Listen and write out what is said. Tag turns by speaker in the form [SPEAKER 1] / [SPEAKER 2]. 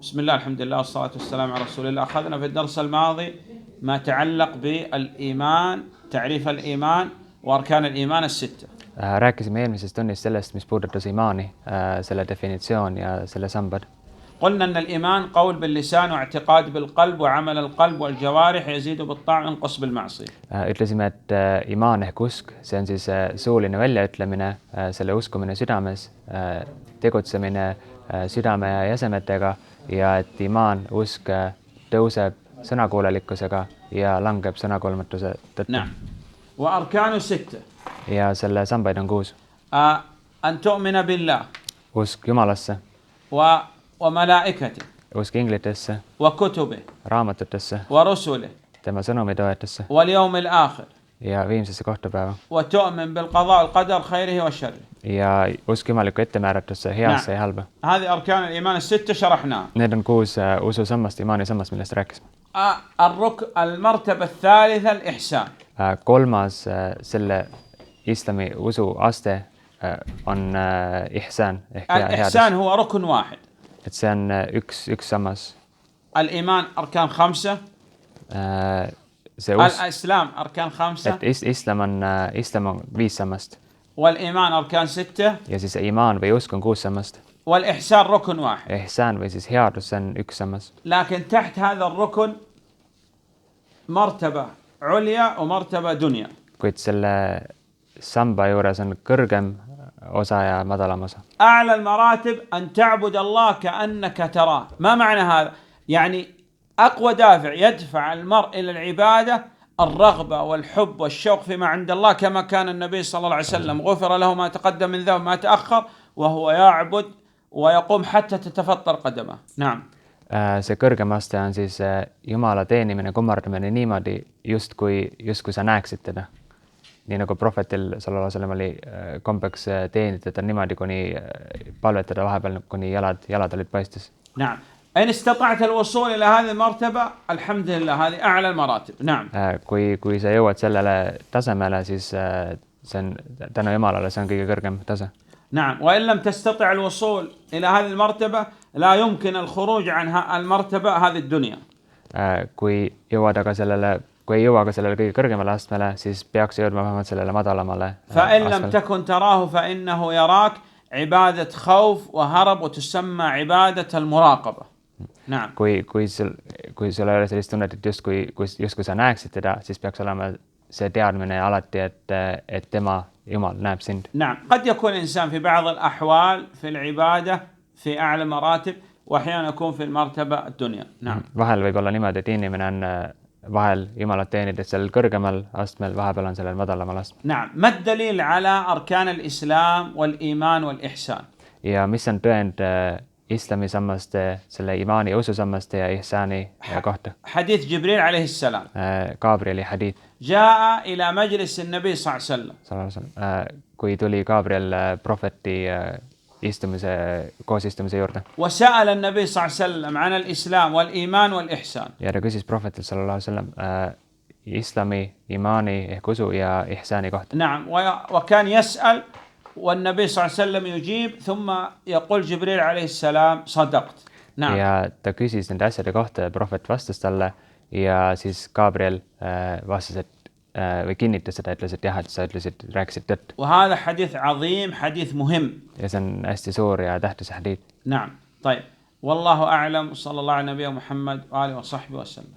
[SPEAKER 1] بسم الله الحمد لله والصلاة والسلام على رسول الله. أخذنا في الدرس الماضي ما تعلق بالإيمان, تعريف الإيمان وأركان الإيمان الستة.
[SPEAKER 2] Rääkisime eelmises tunnis sellest, mis puudutas imaani, selle definitsioon ja selle sambad.
[SPEAKER 1] قلنا أن الإيمان قول باللسان واعتقاد بالقلب وعمل القلب والجوارح يزيد بالطاعة وينقص بالمعصية.
[SPEAKER 2] Ütlesime, et imaan ehk usk, see on siis suuline väljaütlemine, selle uskumine südames, tegutsemine südame ja jäsemetega ja et imaan, usk tõuseb sõnakuulelikkusega ja langeb sõnakuulmatuse tõttu.
[SPEAKER 1] نعم. وأركان ستة.
[SPEAKER 2] Ja selle sambaid on 6.
[SPEAKER 1] أن تؤمن بالله.
[SPEAKER 2] Usk Jumalasse.
[SPEAKER 1] وملائكته.
[SPEAKER 2] Usk inglitesse.
[SPEAKER 1] وكتبه.
[SPEAKER 2] Raamatutesse.
[SPEAKER 1] ورسله.
[SPEAKER 2] Tema sõnumitoetesse.
[SPEAKER 1] واليوم الآخر.
[SPEAKER 2] Ja viimsesse kohtupäeva.
[SPEAKER 1] وتؤمن بالقضاء والقدر خيره وشره.
[SPEAKER 2] Ja usk jumaliku ettemääratesse, heasse ja halba.
[SPEAKER 1] هذه أركان الإيمان الستة شرحناها.
[SPEAKER 2] Need on 6 usu sammast, imaani sammast, millest rääkisime.
[SPEAKER 1] المرتبة الثالثة الإحسان.
[SPEAKER 2] Kolmas selle islami usu aste on ihsan ehk
[SPEAKER 1] الإحسان هو ركن واحد.
[SPEAKER 2] Et see on üks sammas.
[SPEAKER 1] الإيمان أركان 5.
[SPEAKER 2] See usk,
[SPEAKER 1] الإسلام أركان 5.
[SPEAKER 2] et islam on 5 sammast.
[SPEAKER 1] والإيمان أركان 6.
[SPEAKER 2] Ja siis imaan või usk on 6 sammast.
[SPEAKER 1] والإحسان ركن واحد.
[SPEAKER 2] Ihsan või siis headus, see on üks sammas.
[SPEAKER 1] لكن تحت هذا الركن مرتبة عليا ومرتبة دنيا.
[SPEAKER 2] Kuid selle samba juures on kõrgem osa ja madalam osa.
[SPEAKER 1] أعلى المراتب أن تعبد الله كأنك تراه. ما معنى هذا؟ يعني أقوى دافع يدفع المرء إلى العبادة الرغبة والحب والشوق فيما عند الله, كما كان النبي صلى الله عليه وسلم غفر له ما تقدم من ذنبه وما تأخر وهو يعبد ويقوم حتى تتفطر قدمه. نعم.
[SPEAKER 2] See kõrgem aste on siis Jumala teenimine, kummardamine niimoodi, justkui sa näeksid teda. Nii nagu prohvetil sallallahu alaihi wasallam oli kombeks teenida ta niimoodi, kuni palvetada vahepeal, kuni jalad olid paistes.
[SPEAKER 1] نعم. إن استطعت الوصول إلى هذه المرتبة الحمد لله, هذه أعلى المراتب. نعم.
[SPEAKER 2] Kui sa jõuad sellele tasemele, siis see on tänu Jumalale, see on kõige kõrgem tase.
[SPEAKER 1] نعم. وإن لم تستطع الوصول إلى هذه المرتبة لا يمكن الخروج عن المرتبة هذه الدنيا.
[SPEAKER 2] Kui ei jõua ka sellele kõige kõrgemale astmele, siis peaks jõudma vähemalt sellele madalamale
[SPEAKER 1] فإن لم تكن تراه فإنه يراك عبادة خوف وهرب وتسمى عبادة المراقبة. نعم.
[SPEAKER 2] Kui sul ei ole sellist tunnet, et justkui sa näeksid teda, siis peaks olema see teadmine alati, et tema Jumal näeb sind.
[SPEAKER 1] نعم. قد يكون الإنسان في بعض الأحوال في العبادة في أعلى مراتب وأحيانا يكون في المرتبة الدنيا. نعم.
[SPEAKER 2] Vahel võib olla niimoodi, et inimene on vahel Jumalat teenides sellel kõrgemal astmel, vahepeal on sellel madalamal astmel.
[SPEAKER 1] نعم. ما الدليل على أركان الإسلام والإيمان والإحسان؟
[SPEAKER 2] Ja mis on tõend islami sammaste, selle imaani ja usu sammaste ja ihsani kohta?
[SPEAKER 1] حديث جبريل عليه السلام.
[SPEAKER 2] Gabrieli hadith.
[SPEAKER 1] جاء إلى مجلس النبي صلى الله عليه وسلم.
[SPEAKER 2] Kui tuli Gabriel prohveti koosistumise juurde.
[SPEAKER 1] وسأل النبي صلى الله عليه وسلم عن الإسلام والإيمان والإحسان.
[SPEAKER 2] Ja ta küsis prohvetil sallallahu alaihi wasallam islami, imaani ehk usu ja ihsani kohta.
[SPEAKER 1] نعم. وكان يسأل والنبي صلى الله عليه وسلم يجيب ثم يقول جبريل عليه السلام صدقت. نعم.
[SPEAKER 2] Ja ta küsis nende asjade kohta ja prohvet vastas talle ja siis Gabriel vastas, et või kinnitas seda, ütles, et jah, et sa rääkisid tõtt.
[SPEAKER 1] وهذا حديث عظيم, حديث مهم.
[SPEAKER 2] Ja see on hästi suur ja tähtis hadith.
[SPEAKER 1] نعم. طيب. والله أعلم. صلى الله على نبينا محمد وآله وصحبه وسلم.